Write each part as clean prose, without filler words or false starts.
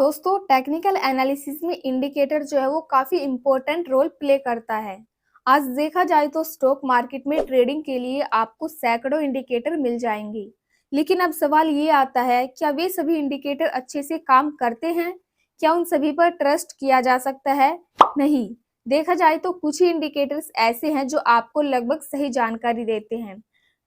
दोस्तों technical analysis में indicator जो है वो काफ़ी इम्पोर्टेंट रोल प्ले करता है। आज देखा जाए तो स्टॉक मार्केट में ट्रेडिंग के लिए आपको सैकड़ों इंडिकेटर मिल जाएंगे। लेकिन अब सवाल ये आता है, क्या वे सभी इंडिकेटर अच्छे से काम करते हैं? क्या उन सभी पर ट्रस्ट किया जा सकता है? नहीं। देखा जाए तो कुछ ही इंडिकेटर्स ऐसे हैं जो आपको लगभग सही जानकारी देते हैं।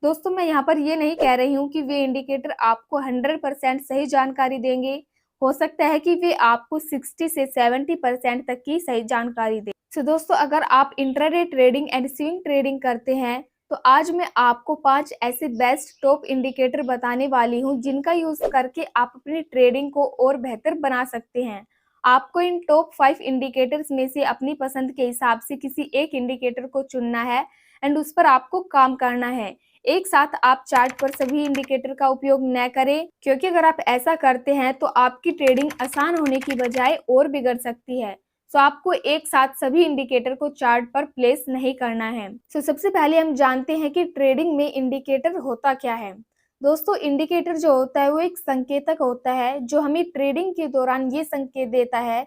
दोस्तों, मैं यहाँ पर ये नहीं कह रही हूँ कि वे इंडिकेटर आपको 100% सही जानकारी देंगे। हो सकता है कि वे आपको 60 से 70% तक की सही जानकारी दें। तो दोस्तों, अगर आप intraday trading and swing trading करते हैं तो आज मैं आपको 5 ऐसे बेस्ट टॉप इंडिकेटर बताने वाली हूँ जिनका यूज करके आप अपनी ट्रेडिंग को और बेहतर बना सकते हैं। आपको इन टॉप 5 इंडिकेटर्स में से अपनी पसंद के हिसाब से किसी एक इंडिकेटर को चुनना है एंड उस पर आपको काम करना है। एक साथ आप चार्ट पर सभी इंडिकेटर का उपयोग न करें, क्योंकि अगर आप ऐसा करते हैं तो आपकी ट्रेडिंग आसान होने की बजाय और बिगड़ सकती है। सो आपको एक साथ सभी इंडिकेटर को चार्ट पर प्लेस नहीं करना है। सबसे पहले हम जानते हैं कि ट्रेडिंग में इंडिकेटर होता क्या है। दोस्तों, इंडिकेटर जो होता है वो एक संकेतक होता है जो हमें ट्रेडिंग के दौरान ये संकेत देता है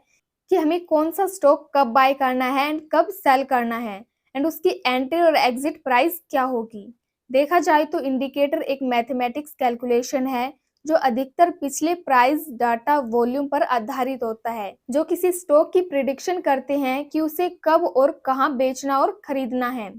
कि हमें कौन सा स्टॉक कब बाय करना है एंड कब सेल करना है एंड उसकी एंट्री और एग्जिट प्राइस क्या होगी। देखा जाए तो इंडिकेटर एक मैथमेटिक्स कैलकुलेशन है जो अधिकतर पिछले प्राइस डाटा वॉल्यूम पर आधारित होता है, जो किसी स्टॉक की प्रिडिक्शन करते हैं कि उसे कब और कहां बेचना और खरीदना है।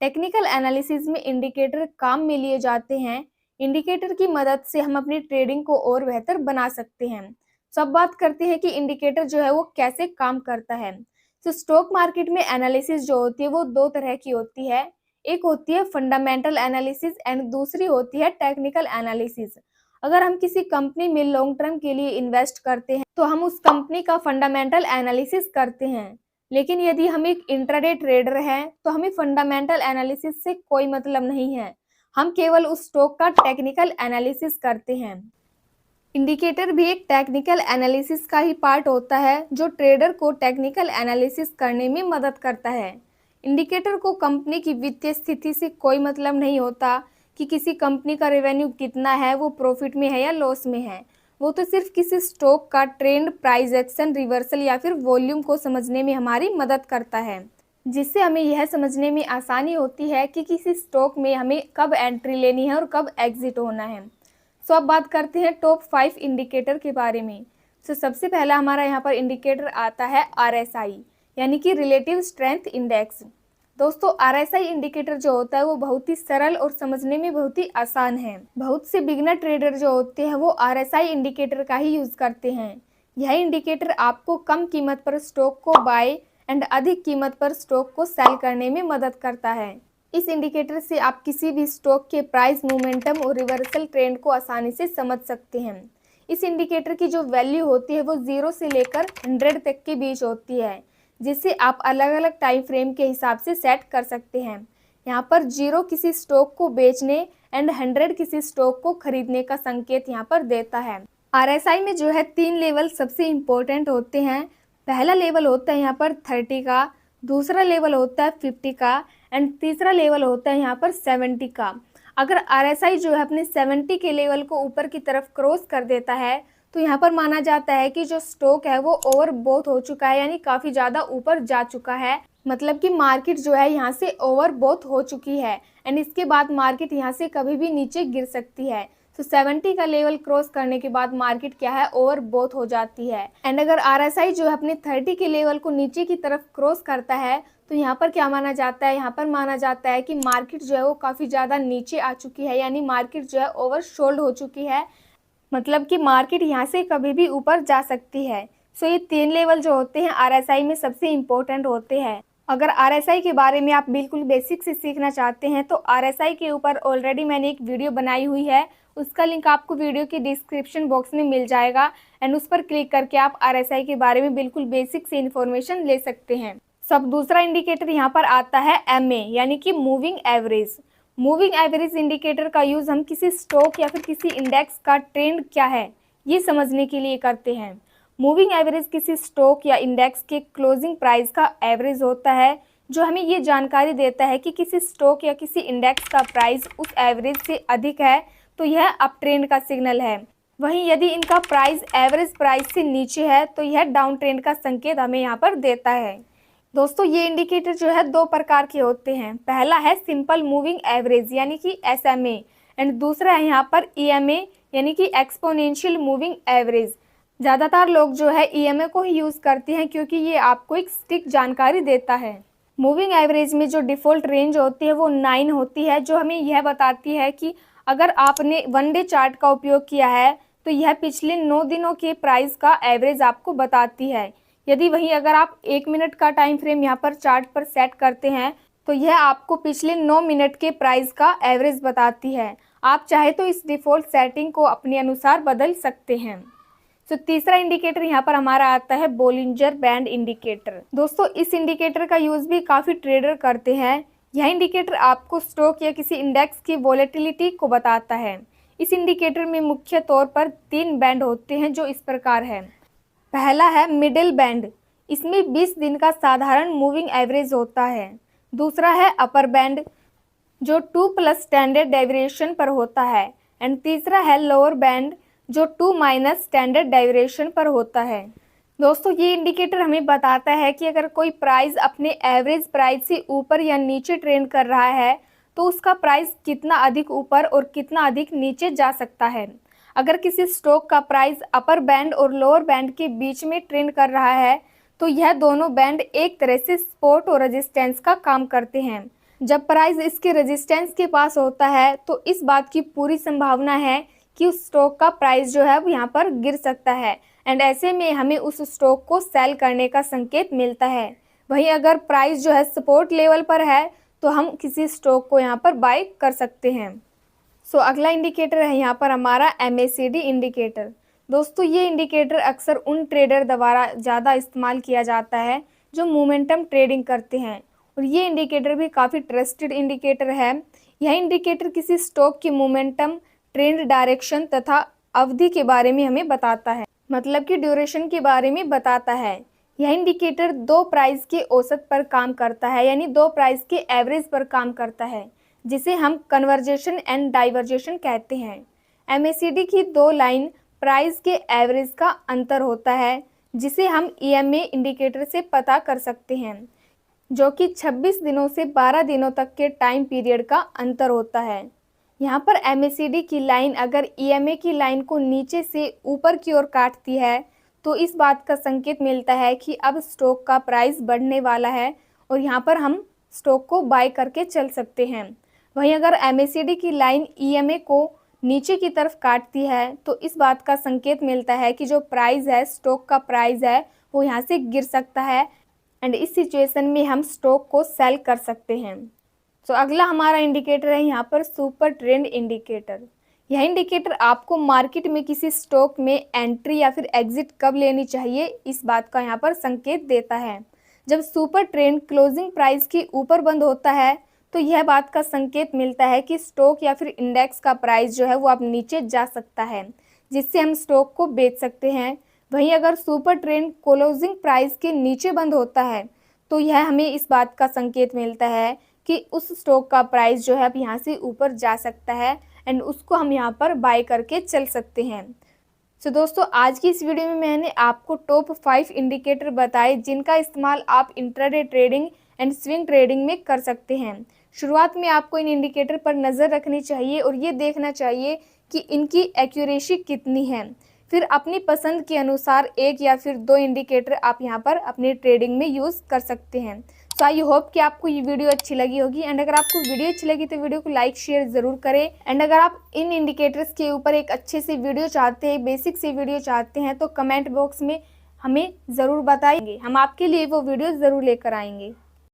टेक्निकल एनालिसिस में इंडिकेटर काम में लिए जाते हैं। इंडिकेटर की मदद से हम अपनी ट्रेडिंग को और बेहतर बना सकते हैं। सब बात करते हैं कि इंडिकेटर जो है वो कैसे काम करता है। तो स्टॉक मार्केट में एनालिसिस जो होती है वो दो तरह की होती है। एक होती है फंडामेंटल एनालिसिस एंड दूसरी होती है टेक्निकल एनालिसिस। अगर हम किसी कंपनी में लॉन्ग टर्म के लिए इन्वेस्ट करते हैं तो हम उस कंपनी का फंडामेंटल एनालिसिस करते हैं। लेकिन यदि हम एक इंट्राडे ट्रेडर हैं तो हमें फंडामेंटल एनालिसिस से कोई मतलब नहीं है। हम केवल उस स्टॉक का टेक्निकल एनालिसिस करते हैं। इंडिकेटर भी एक टेक्निकल एनालिसिस का ही पार्ट होता है जो ट्रेडर को टेक्निकल एनालिसिस करने में मदद करता है। इंडिकेटर को कंपनी की वित्तीय स्थिति से कोई मतलब नहीं होता कि किसी कंपनी का रेवेन्यू कितना है, वो प्रॉफिट में है या लॉस में है। वो तो सिर्फ किसी स्टॉक का ट्रेंड, प्राइस एक्शन, रिवर्सल या फिर वॉल्यूम को समझने में हमारी मदद करता है, जिससे हमें यह समझने में आसानी होती है कि किसी स्टॉक में हमें कब एंट्री लेनी है और कब एग्जिट होना है। सो अब बात करते हैं टॉप 5 इंडिकेटर के बारे में। सबसे पहला हमारा यहाँ पर इंडिकेटर आता है RSI, यानी कि रिलेटिव स्ट्रेंथ इंडेक्स। दोस्तों, RSI इंडिकेटर जो होता है वो बहुत ही सरल और समझने में बहुत ही आसान है। बहुत से बिगिनर ट्रेडर जो होते हैं वो RSI इंडिकेटर का ही यूज करते हैं। यह इंडिकेटर आपको कम कीमत पर स्टॉक को बाय एंड अधिक कीमत पर स्टॉक को सेल करने में मदद करता है। इस इंडिकेटर से आप किसी भी स्टॉक के प्राइस मोमेंटम और रिवर्सल ट्रेंड को आसानी से समझ सकते हैं। इस इंडिकेटर की जो वैल्यू होती है वो 0 से लेकर 100 तक के बीच होती है, जिसे आप अलग अलग टाइम फ्रेम के हिसाब से सेट कर सकते हैं। यहाँ पर 0 किसी स्टॉक को बेचने एंड 100 किसी स्टॉक को खरीदने का संकेत यहाँ पर देता है। RSI में जो है 3 लेवल सबसे इम्पोर्टेंट होते हैं। पहला लेवल होता है यहाँ पर 30 का, दूसरा लेवल होता है 50 का एंड तीसरा लेवल होता है यहाँ पर 70 का। अगर RSI जो है अपने 70 के लेवल को ऊपर की तरफ क्रॉस कर देता है तो यहाँ पर माना जाता है कि जो स्टॉक है वो ओवरबॉट हो चुका है, यानी काफ़ी ज़्यादा ऊपर जा चुका है। मतलब कि मार्केट जो है यहाँ से ओवरबॉट हो चुकी है एंड इसके बाद मार्केट यहाँ से कभी भी नीचे गिर सकती है। तो 70 का लेवल क्रॉस करने के बाद मार्केट क्या है, ओवरबॉट हो जाती है। एंड अगर RSI जो है अपने 30 के लेवल को नीचे की तरफ क्रॉस करता है तो यहाँ पर क्या माना जाता है, यहाँ पर माना जाता है कि मार्केट जो है वो काफ़ी ज़्यादा नीचे आ चुकी है, यानी मार्केट जो है ओवरसोल्ड हो चुकी है। मतलब कि मार्केट यहाँ से कभी भी ऊपर जा सकती है। ये 3 लेवल जो होते हैं RSI में सबसे इम्पोर्टेंट होते हैं। अगर RSI के बारे में आप बिल्कुल बेसिक से सीखना चाहते हैं तो RSI के ऊपर ऑलरेडी मैंने एक वीडियो बनाई हुई है, उसका लिंक आपको वीडियो की डिस्क्रिप्शन बॉक्स में मिल जाएगा एंड उस पर क्लिक करके आप RSI के बारे में बिल्कुल बेसिक से इन्फॉर्मेशन ले सकते हैं। सब दूसरा इंडिकेटर यहाँ पर आता है MA, यानी कि moving average. Moving average indicator का यूज़ हम किसी स्टॉक या फिर किसी इंडेक्स का ट्रेंड क्या है ये समझने के लिए करते हैं। मूविंग एवरेज किसी स्टॉक या इंडेक्स के क्लोजिंग प्राइस का एवरेज होता है, जो हमें ये जानकारी देता है कि किसी स्टॉक या किसी इंडेक्स का प्राइस उस एवरेज से अधिक है तो यह अप ट्रेंड का सिग्नल है। वहीं यदि इनका प्राइस एवरेज प्राइस से नीचे है तो यह डाउन ट्रेंड का संकेत हमें यहाँ पर देता है। दोस्तों ये इंडिकेटर जो है दो प्रकार के होते हैं। पहला है सिंपल मूविंग एवरेज यानी कि SMA एंड दूसरा है यहाँ पर EMA यानी कि एक्सपोनेंशियल मूविंग एवरेज। ज़्यादातर लोग जो है EMA को ही यूज़ करते हैं क्योंकि ये आपको एक सटीक जानकारी देता है। मूविंग एवरेज में जो डिफ़ॉल्ट रेंज होती है वो 9 होती है, जो हमें यह बताती है कि अगर आपने 1 डे चार्ट का उपयोग किया है तो यह पिछले 9 दिनों के प्राइस का एवरेज आपको बताती है। यदि वहीं अगर आप 1 मिनट का टाइम फ्रेम यहाँ पर चार्ट पर सेट करते हैं तो यह आपको पिछले 9 मिनट के प्राइस का एवरेज बताती है। आप चाहे तो इस डिफ़ॉल्ट सेटिंग को अपने अनुसार बदल सकते हैं। तो तीसरा इंडिकेटर यहाँ पर हमारा आता है बोलिंजर बैंड इंडिकेटर। दोस्तों इस इंडिकेटर का यूज़ भी काफ़ी ट्रेडर करते हैं। यह इंडिकेटर आपको स्टॉक या किसी इंडेक्स की वोलेटिलिटी को बताता है। इस इंडिकेटर में मुख्य तौर पर 3 बैंड होते हैं जो इस प्रकार है। पहला है मिडिल बैंड, इसमें 20 दिन का साधारण मूविंग एवरेज होता है। दूसरा है अपर बैंड जो 2+ स्टैंडर्ड डेविएशन पर होता है एंड तीसरा है लोअर बैंड जो 2- स्टैंडर्ड डेविएशन पर होता है। दोस्तों ये इंडिकेटर हमें बताता है कि अगर कोई प्राइस अपने एवरेज प्राइस से ऊपर या नीचे ट्रेंड कर रहा है तो उसका प्राइस कितना अधिक ऊपर और कितना अधिक नीचे जा सकता है। अगर किसी स्टॉक का प्राइस अपर बैंड और लोअर बैंड के बीच में ट्रेंड कर रहा है तो यह दोनों बैंड एक तरह से सपोर्ट और रेजिस्टेंस का काम करते हैं। जब प्राइस इसके रेजिस्टेंस के पास होता है तो इस बात की पूरी संभावना है कि उस स्टॉक का प्राइस जो है वो यहाँ पर गिर सकता है एंड ऐसे में हमें उस स्टॉक को सेल करने का संकेत मिलता है। वहीं अगर प्राइस जो है सपोर्ट लेवल पर है तो हम किसी स्टॉक को यहाँ पर बाय कर सकते हैं। अगला इंडिकेटर है यहाँ पर हमारा MACD इंडिकेटर। दोस्तों ये इंडिकेटर अक्सर उन ट्रेडर द्वारा ज़्यादा इस्तेमाल किया जाता है जो मोमेंटम ट्रेडिंग करते हैं और ये इंडिकेटर भी काफ़ी ट्रस्टेड इंडिकेटर है। यह इंडिकेटर किसी स्टॉक की मोमेंटम, ट्रेंड डायरेक्शन तथा अवधि के बारे में हमें बताता है, मतलब कि ड्यूरेशन के बारे में बताता है। यह इंडिकेटर 2 प्राइस के औसत पर काम करता है यानी 2 प्राइस के एवरेज पर काम करता है जिसे हम कन्वर्जेशन एंड डाइवर्जेशन कहते हैं। MACD की 2 लाइन प्राइस के एवरेज का अंतर होता है जिसे हम EMA इंडिकेटर से पता कर सकते हैं, जो कि 26 दिनों से 12 दिनों तक के टाइम पीरियड का अंतर होता है। यहाँ पर MACD की लाइन अगर EMA की लाइन को नीचे से ऊपर की ओर काटती है तो इस बात का संकेत मिलता है कि अब स्टॉक का प्राइस बढ़ने वाला है और यहाँ पर हम स्टॉक को बाय करके चल सकते हैं। वहीं अगर MACD की लाइन EMA को नीचे की तरफ काटती है तो इस बात का संकेत मिलता है कि जो प्राइस है, स्टॉक का प्राइस है, वो यहाँ से गिर सकता है एंड इस सिचुएशन में हम स्टॉक को सेल कर सकते हैं। अगला हमारा इंडिकेटर है यहाँ पर सुपर ट्रेंड इंडिकेटर। यह इंडिकेटर आपको मार्केट में किसी स्टॉक में एंट्री या फिर एग्जिट कब लेनी चाहिए इस बात का यहाँ पर संकेत देता है। जब सुपर ट्रेंड क्लोजिंग प्राइस के ऊपर बंद होता है तो यह बात का संकेत मिलता है कि स्टॉक या फिर इंडेक्स का प्राइस जो है वो अब नीचे जा सकता है, जिससे हम स्टॉक को बेच सकते हैं। वहीं अगर सुपर ट्रेंड क्लोजिंग प्राइस के नीचे बंद होता है तो यह हमें इस बात का संकेत मिलता है कि उस स्टॉक का प्राइस जो है अब यहाँ से ऊपर जा सकता है एंड उसको हम यहाँ पर बाय करके चल सकते हैं। दोस्तों आज की इस वीडियो में मैंने आपको टॉप 5 इंडिकेटर बताए जिनका इस्तेमाल आप intraday trading and swing trading में कर सकते हैं। शुरुआत में आपको इन इंडिकेटर पर नज़र रखनी चाहिए और ये देखना चाहिए कि इनकी एक्यूरेसी कितनी है। फिर अपनी पसंद के अनुसार 1 या फिर 2 इंडिकेटर आप यहाँ पर अपनी ट्रेडिंग में यूज़ कर सकते हैं। आई होप कि आपको ये वीडियो अच्छी लगी होगी एंड अगर आपको वीडियो अच्छी लगी तो वीडियो को लाइक शेयर ज़रूर करें एंड अगर आप इन इंडिकेटर्स के ऊपर एक अच्छे से वीडियो चाहते हैं, बेसिक से वीडियो चाहते हैं तो कमेंट बॉक्स में हमें ज़रूर बताइए, हम आपके लिए वो वीडियो ज़रूर लेकर आएंगे।